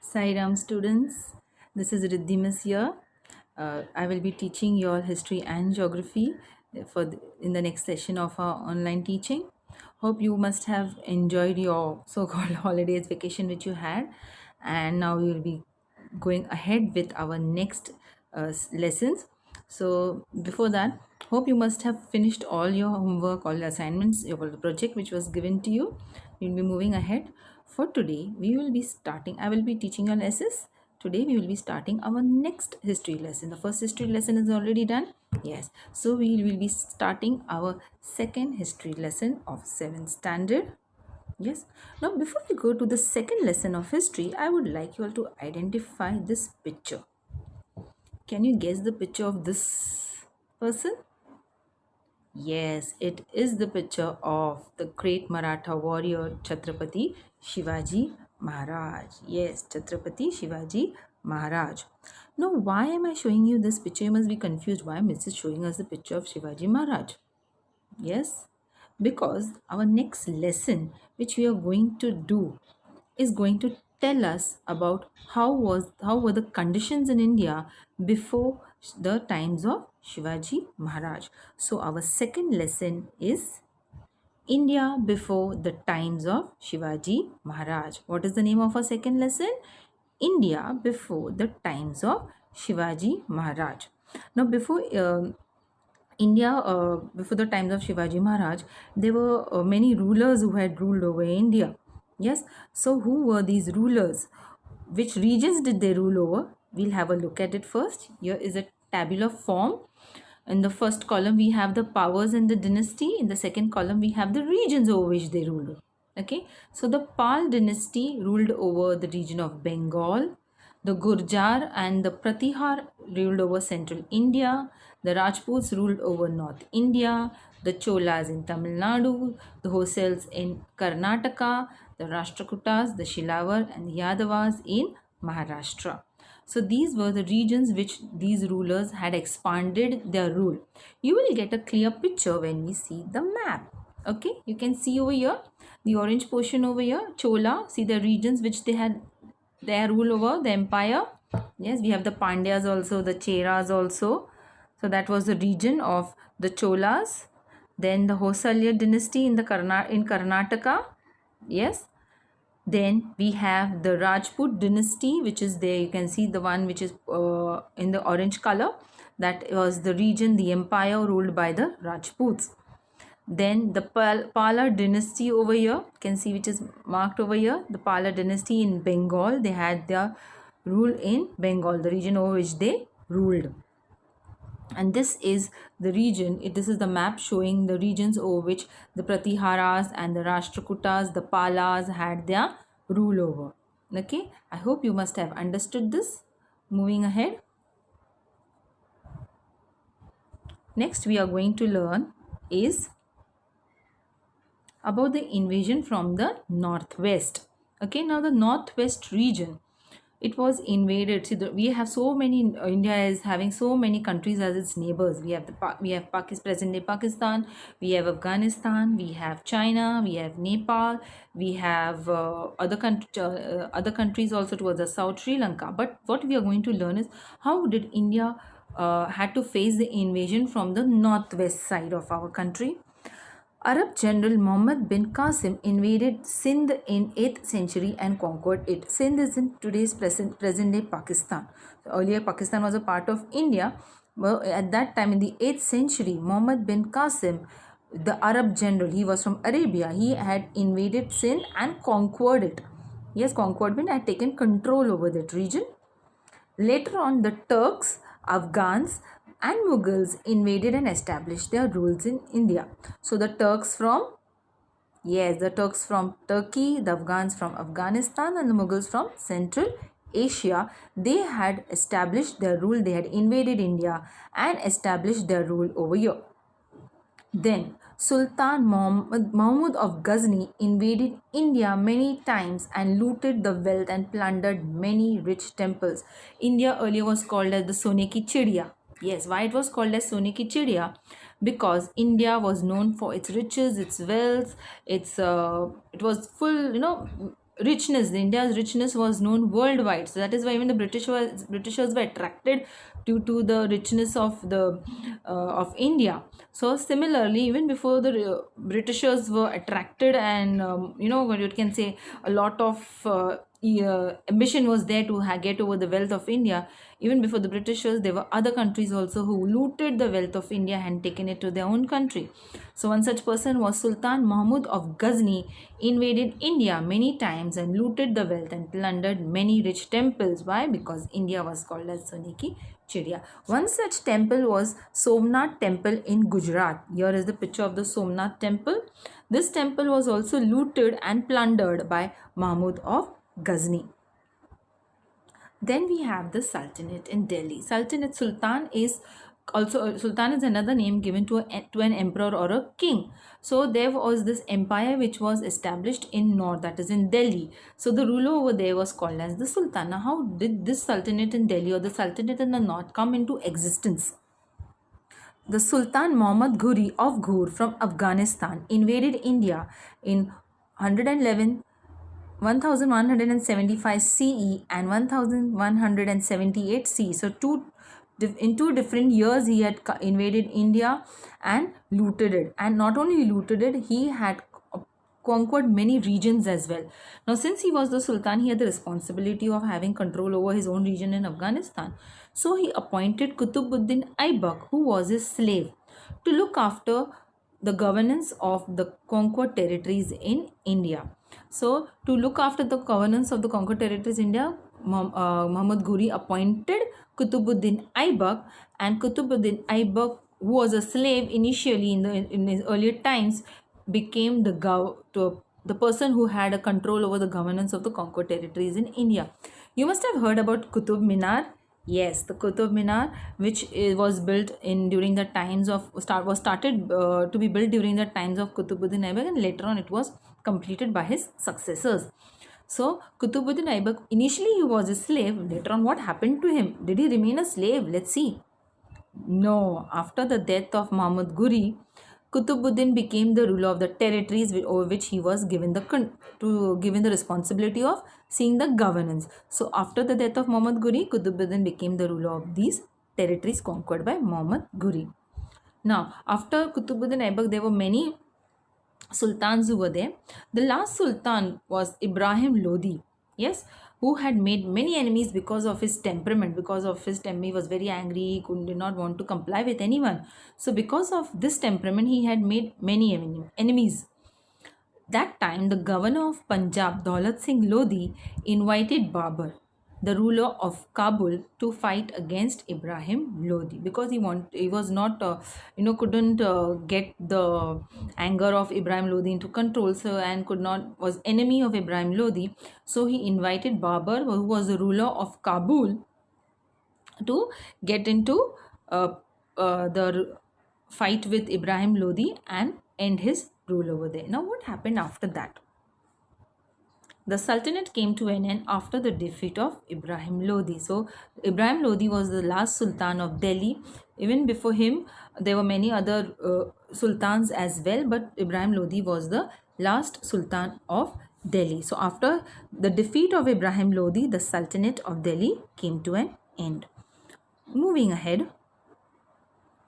Sairam students, this is Riddhimas here. I will be teaching your history and geography in the next session of our online teaching. Hope you must have enjoyed your so-called holidays vacation which you had, and now we will be going ahead with our next lessons. So before that, hope you must have finished all your homework, all your assignments, your project which was given to you. We'll be moving ahead. For today, we will be starting. I will be teaching on SS. Today we will be starting our next history lesson. The first history lesson is already done. Yes. So we will be starting our second history lesson of 7th standard. Yes. Now, before we go to the second lesson of history, I would like you all to identify this picture. Can you guess the picture of this person? Yes, it is the picture of the great Maratha warrior Chhatrapati Shivaji Maharaj. Yes, Chhatrapati Shivaji Maharaj. Now, why am I showing you this picture? You must be confused. Why Mrs. showing us the picture of Shivaji Maharaj? Yes, because our next lesson, which we are going to do, is going to tell us about how were the conditions in India before the times of Shivaji Maharaj. So our second lesson is India before the times of Shivaji Maharaj. What is the name of our second lesson? India before the times of Shivaji Maharaj. Now, before the times of Shivaji Maharaj, there were many rulers who had ruled over India. Yes, so who were these rulers? Which regions did they rule over? We'll have a look at it first. Here is a tabular form. In the first column, we have the powers and the dynasty. In the second column, we have the regions over which they ruled. Okay, so the Pal dynasty ruled over the region of Bengal. The Gurjar and the Pratihar ruled over central India. The Rajputs ruled over North India. The Cholas in Tamil Nadu. The Hosals in Karnataka. The Rashtrakutas, the Shilavar, and the Yadavas in Maharashtra. So these were the regions which these rulers had expanded their rule. You will get a clear picture when we see the map. Okay, you can see over here the orange portion over here, Chola. See the regions which they had their rule over the empire. Yes, we have the Pandyas also, the Cheras also. So that was the region of the Cholas. Then the Hosalya dynasty in Karnataka. Yes, then we have the Rajput dynasty, which is there. You can see the one which is in the orange color. That was the region, the empire ruled by the Rajputs. Then the Pala dynasty over here, you can see which is marked over here. The Pala dynasty in Bengal, they had their rule in Bengal, the region over which they ruled. And this is the region, this is the map showing the regions over which the Pratiharas and the Rashtrakutas, the Palas had their rule over. Okay, I hope you must have understood this. Moving ahead. Next we are going to learn is about the invasion from the northwest. Okay, now the northwest region, it was invaded. See, we have so many. India is having so many countries as its neighbors. We have present day Pakistan. We have Afghanistan. We have China. We have Nepal. We have other countries also towards the south, Sri Lanka. But what we are going to learn is how did India had to face the invasion from the northwest side of our country. Arab general Muhammad bin Qasim invaded Sindh in 8th century and conquered it. Sindh is in today's present day Pakistan. So earlier Pakistan was a part of India. Well, at that time in the 8th century, Muhammad bin Qasim, the Arab general, he was from Arabia. He had invaded Sindh and conquered it. Yes, conquered means had taken control over that region. Later on, the Turks, Afghans, and Mughals invaded and established their rules in India. So the Turks from Turkey, the Afghans from Afghanistan, and the Mughals from Central Asia, they had established their rule. They had invaded India and established their rule over here. Then Sultan Mahmud of Ghazni invaded India many times and looted the wealth and plundered many rich temples. India earlier was called as the Sone ki Chidiya. Yes, why it was called as Sone ki Chidiya? Because India was known for its riches, its wealth, it was full, richness, the India's richness was known worldwide. So that is why even the Britishers were attracted due to the richness of the of India. So similarly, even before the Britishers were attracted, and what you can say, a lot of ambition was there to get over the wealth of India. Even before the Britishers, there were other countries also who looted the wealth of India and taken it to their own country. So one such person was Sultan Mahmud of Ghazni, invaded India many times and looted the wealth and plundered many rich temples. Why? Because India was called as Sone ki Chidiya. One such temple was Somnath Temple in Gujarat. Here is the picture of the Somnath Temple. This temple was also looted and plundered by Mahmud of Ghazni. Then we have the Sultanate in Delhi. Sultan is another name given to an emperor or a king. So there was this empire which was established in north, that is in Delhi. So the ruler over there was called as the Sultan. Now how did this Sultanate in Delhi or the Sultanate in the north come into existence? The Sultan Muhammad Ghuri of Ghur from Afghanistan invaded India in 111 1175 CE and 1178 CE. So in two different years he had invaded India and looted it. And not only looted it, he had conquered many regions as well. Now since he was the Sultan, he had the responsibility of having control over his own region in Afghanistan. So he appointed Qutbuddin Aibak, who was his slave, to look after the governance of the conquered territories in India. So to look after the governance of the conquered territories in India, Muhammad Ghuri appointed Qutbuddin Aibak, and Qutbuddin Aibak, who was a slave initially in his earlier times, became the person who had a control over the governance of the conquered territories in India. You must have heard about Qutub Minar. Yes, the Qutub Minar, which was built during the times of started to be built during the times of Qutbuddin Aibak, and later on it was completed by his successors. So Qutbuddin Aibak, initially he was a slave. Later on, what happened to him? Did he remain a slave? Let's see. No, after the death of Muhammad Ghuri, Qutbuddin became the ruler of the territories over which he was given the responsibility of seeing the governance. So after the death of Muhammad Ghuri, Qutbuddin became the ruler of these territories conquered by Muhammad Ghuri. Now after Qutbuddin Aibak, there were many sultans who were there. The last sultan was Ibrahim Lodi. Yes, who had made many enemies because of his temperament. He was very angry. He did not want to comply with anyone. So because of this temperament, he had made many enemies. That time, the governor of Punjab, Daulat Singh Lodi, invited Babur, the ruler of Kabul, to fight against Ibrahim Lodi, because he was not couldn't get the anger of Ibrahim Lodi into control, and was enemy of Ibrahim Lodi. So he invited Babur, who was the ruler of Kabul, to get into the fight with Ibrahim Lodi and end his rule over there. Now what happened after that? The Sultanate came to an end after the defeat of Ibrahim Lodi. So Ibrahim Lodi was the last Sultan of Delhi. Even before him, there were many other sultans as well, but Ibrahim Lodi was the last Sultan of Delhi. So after the defeat of Ibrahim Lodi, the Sultanate of Delhi came to an end. Moving ahead,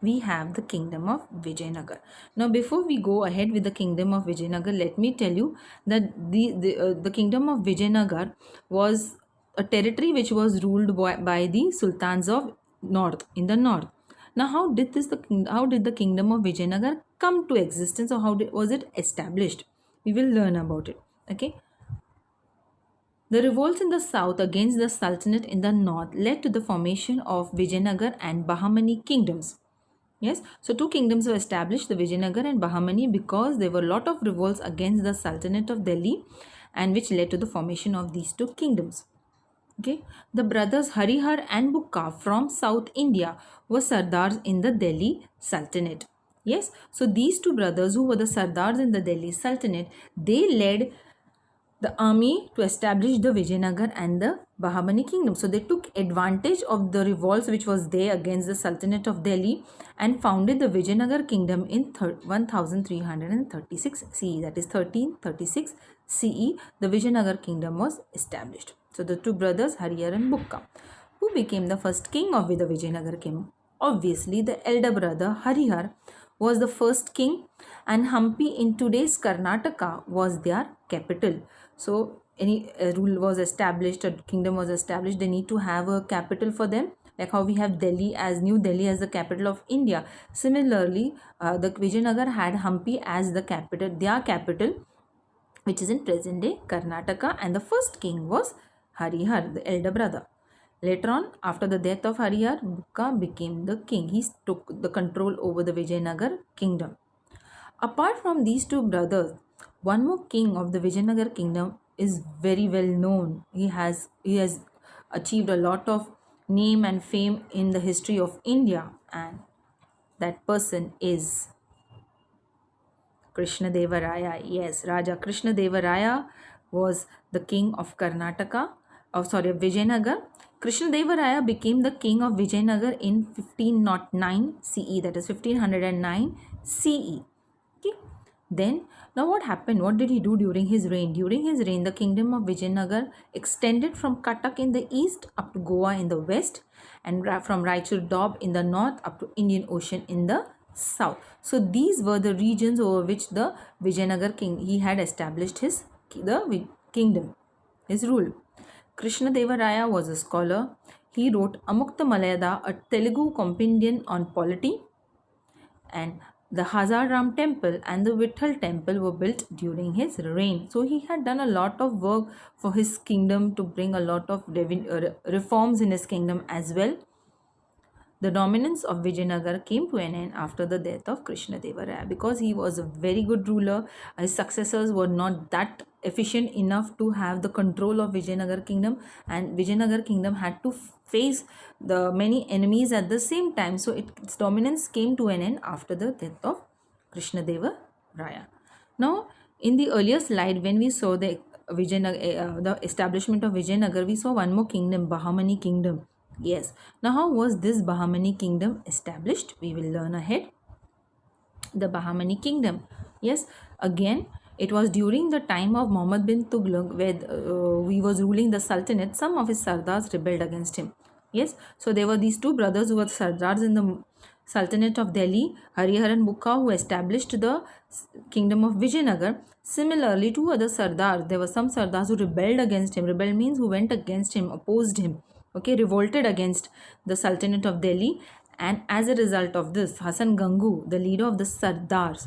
we have the kingdom of Vijayanagar. Now before we go ahead with the kingdom of Vijayanagar, let me tell you that the kingdom of Vijayanagar was a territory which was ruled by the sultans of north, in the north. Now how did the kingdom of Vijayanagar come to existence, or was it established? We will learn about it. Okay. The revolts in the south against the Sultanate in the north led to the formation of Vijayanagar and Bahmani kingdoms. Yes, so two kingdoms were established, the Vijayanagar and Bahmani, because there were a lot of revolts against the Sultanate of Delhi, and which led to the formation of these two kingdoms. Okay, the brothers Harihar and Bukka from South India were Sardars in the Delhi Sultanate. Yes, so these two brothers, who were the Sardars in the Delhi Sultanate, they led the army to establish the Vijayanagar and the Bahmani kingdom. So they took advantage of the revolts which was there against the Sultanate of Delhi and founded the Vijayanagar kingdom in 1336 CE, that is 1336 CE, the Vijayanagar kingdom was established. So the two brothers Harihar and Bukka, who became the first king of the Vijayanagar kingdom. Obviously, the elder brother Harihar was the first king, and Hampi in today's Karnataka was their capital. So any rule was established, a kingdom was established, they need to have a capital for them, like how we have Delhi as New Delhi as the capital of India. Similarly, the Vijayanagar had Hampi as the capital, their capital, which is in present day Karnataka, and the first king was Harihar, the elder brother. Later on, after the death of Harihar, Bukka became the king. He took the control over the Vijayanagar kingdom. Apart from these two brothers, one more king of the Vijayanagar kingdom is very well known. He has achieved a lot of name and fame in the history of India, and that person is Krishna Deva Raya. Yes, Raja Krishna Deva Raya was the king of Karnataka, of Vijayanagar. Krishna Deva Raya became the king of Vijayanagar in 1509 CE, that is 1509 CE. Okay. Then, now what happened? What did he do during his reign? During his reign, the kingdom of Vijayanagar extended from Cuttack in the east up to Goa in the west, and from Raichur Doab in the north up to Indian Ocean in the south. So these were the regions over which the Vijayanagar king, he had established the kingdom, his rule. Krishna Deva Raya was a scholar. He wrote Amukta Malayada, a Telugu compendium on polity, and the Hazar Ram temple and the Vitthal temple were built during his reign. So he had done a lot of work for his kingdom to bring a lot of reforms in his kingdom as well. The dominance of Vijayanagar came to an end after the death of Krishna Deva Raya because he was a very good ruler. His successors were not that efficient enough to have the control of Vijayanagar kingdom, and Vijayanagar kingdom had to face the many enemies at the same time. So its dominance came to an end after the death of Krishna Deva Raya. Now, in the earlier slide, when we saw the the establishment of Vijayanagar, we saw one more kingdom, Bahmani kingdom. Yes. Now, how was this Bahmani kingdom established? We will learn ahead. The Bahmani kingdom. Yes. Again, it was during the time of Muhammad bin Tughlaq where he was ruling the Sultanate. Some of his Sardars rebelled against him. Yes. So there were these two brothers who were Sardars in the Sultanate of Delhi, Harihar and Bukka, who established the kingdom of Vijayanagar. Similarly, two other Sardars, there were some Sardars who rebelled against him. Rebel means who went against him, opposed him. Okay, revolted against the Sultanate of Delhi, and as a result of this, Hasan Gangu, the leader of the Sardars,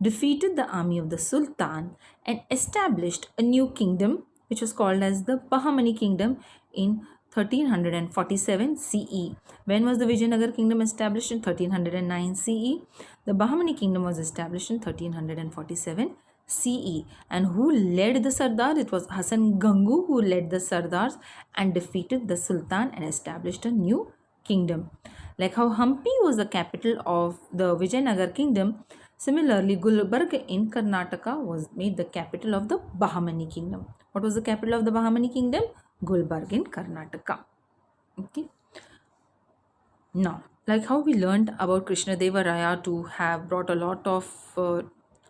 defeated the army of the Sultan and established a new kingdom which was called as the Bahmani kingdom in 1347 CE. When was the Vijayanagar kingdom established? In 1309 CE. The Bahmani kingdom was established in 1347 CE. And who led the Sardar? It was Hasan Gangu who led the Sardars and defeated the Sultan and established a new kingdom. Like how Hampi was the capital of the Vijayanagar kingdom, similarly Gulbarga in Karnataka was made the capital of the Bahmani kingdom. What was the capital of the Bahmani kingdom? Gulbarga in Karnataka. Okay. Now, like how we learned about Krishna Deva Raya to have brought a lot of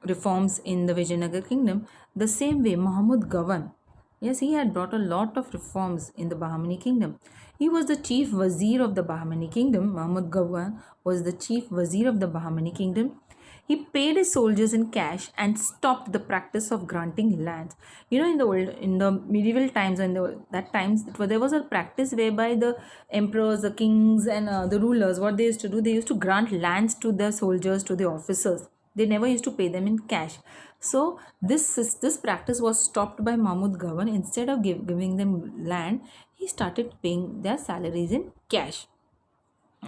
reforms in the Vijayanagar kingdom, the same way Muhammad Gawan, yes, he had brought a lot of reforms in the Bahmani kingdom. He was the chief wazir of the Bahmani kingdom. Muhammad Gawan was the chief wazir of the Bahmani kingdom. He paid his soldiers in cash and stopped the practice of granting lands. You know, in the medieval times and that times, there was a practice whereby the emperors, the kings, and the rulers, what they used to do, they used to grant lands to the soldiers, to the officers. They never used to pay them in cash. So this practice was stopped by Mahmud Gawan. Instead of giving them land, he started paying their salaries in cash.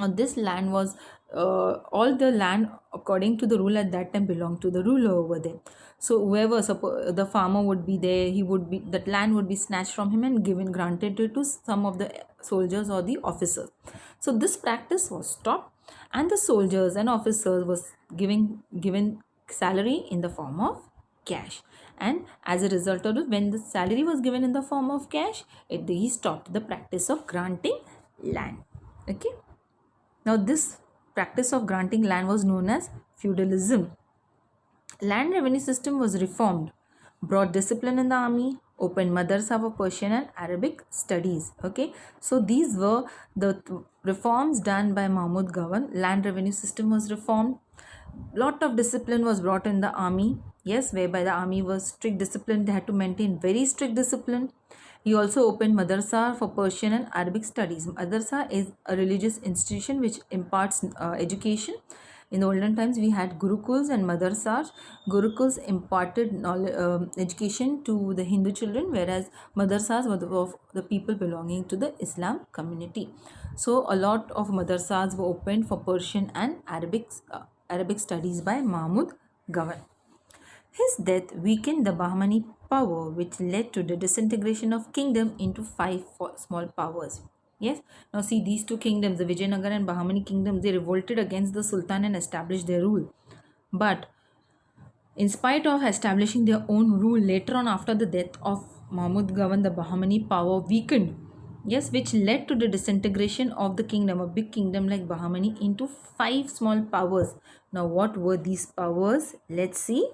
This land was all the land according to the rule at that time belonged to the ruler over there. So whoever the farmer would be there, that land would be snatched from him and granted it to some of the soldiers or the officers. So this practice was stopped, and the soldiers and officers was given salary in the form of cash. And as a result of it, when the salary was given in the form of cash, he stopped the practice of granting land. Okay. Now, this practice of granting land was known as feudalism. Land revenue system was reformed brought discipline in the army, opened madrasa for Persian and Arabic studies. Okay, so these were the reforms done by Mahmud Gawan. Land revenue system was reformed. Lot of discipline was brought in the army. Yes, whereby the army was strict discipline. They had to maintain very strict discipline. He also opened madrasa for Persian and Arabic studies. Madrasa is a religious institution which imparts education. In the olden times, we had gurukuls and madrasas. Gurukuls imparted knowledge, education to the Hindu children, whereas madrasas were of the people belonging to the Islam community. So, a lot of madrasas were opened for Persian and Arabic studies by Mahmud Gawan. His death weakened the Bahmani power, which led to the disintegration of kingdom into five small powers. Yes, now see these two kingdoms, the Vijayanagar and Bahmani kingdom, they revolted against the Sultan and established their rule. But in spite of establishing their own rule, later on after the death of Mahmud Gawan, the Bahmani power weakened. Yes, which led to the disintegration of the kingdom, a big kingdom like Bahmani, into five small powers. Now, what were these powers? Let's see.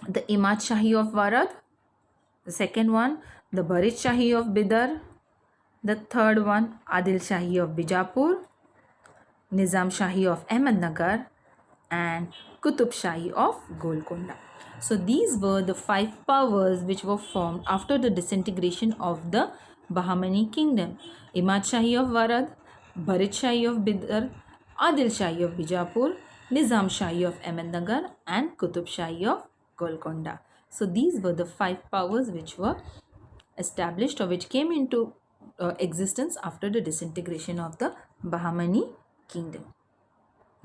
The Imad Shahi of Warad, the second one, the Barit Shahi of Bidar, the third one, Adil Shahi of Bijapur, Nizam Shahi of Ahmednagar, and Qutub Shahi of Golconda. So these were the five powers which were formed after the disintegration of the Bahmani kingdom. Imad Shahi of Warad, Barit Shahi of Bidar, Adil Shahi of Bijapur, Nizam Shahi of Ahmednagar, and Qutub Shahi of Golconda. So these were the five powers which were established or which came into existence after the disintegration of the Bahmani kingdom.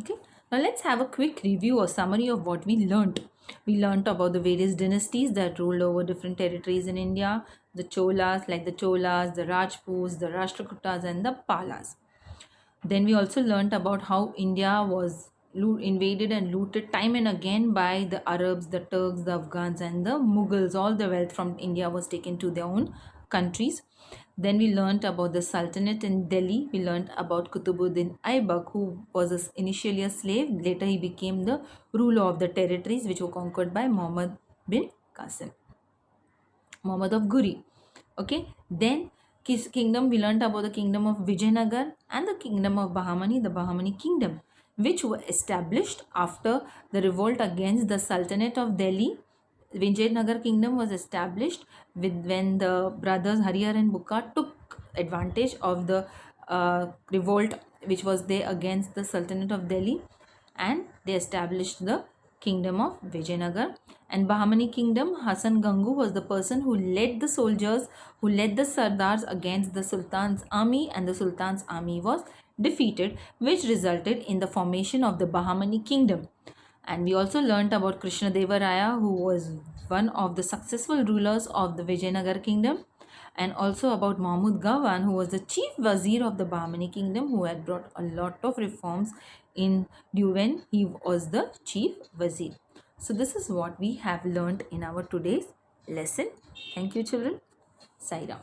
Okay, now let's have a quick review or summary of what we learnt. We learnt about the various dynasties that ruled over different territories in India, the Cholas, the Rajputs, the Rashtrakutas, and the Palas. Then we also learnt about how India was invaded and looted time and again by the Arabs, the Turks, the Afghans, and the Mughals. All the wealth from India was taken to their own countries. Then we learnt about the Sultanate in Delhi. We learnt about Qutbuddin Aibak, who was initially a slave. Later he became the ruler of the territories which were conquered by Muhammad bin Qasim. Muhammad of Guri. Okay. Then his kingdom, we learnt about the kingdom of Vijayanagar and the kingdom of Bahmani, the Bahmani kingdom, which were established after the revolt against the Sultanate of Delhi. Vijayanagar kingdom was established when the brothers Harihar and Bukka took advantage of the revolt which was there against the Sultanate of Delhi, and they established the kingdom of Vijayanagar. And Bahmani kingdom, Hasan Gangu was the person who led the soldiers, who led the Sardars against the Sultan's army, and the Sultan's army was defeated, which resulted in the formation of the Bahmani kingdom. And we also learnt about Krishna Deva Raya, who was one of the successful rulers of the Vijayanagar kingdom, and also about Mahmud Gawan, who was the chief wazir of the Bahmani kingdom, who had brought a lot of reforms in when he was the chief wazir. So this is what we have learnt in our today's lesson. Thank you, children. Sai Ram.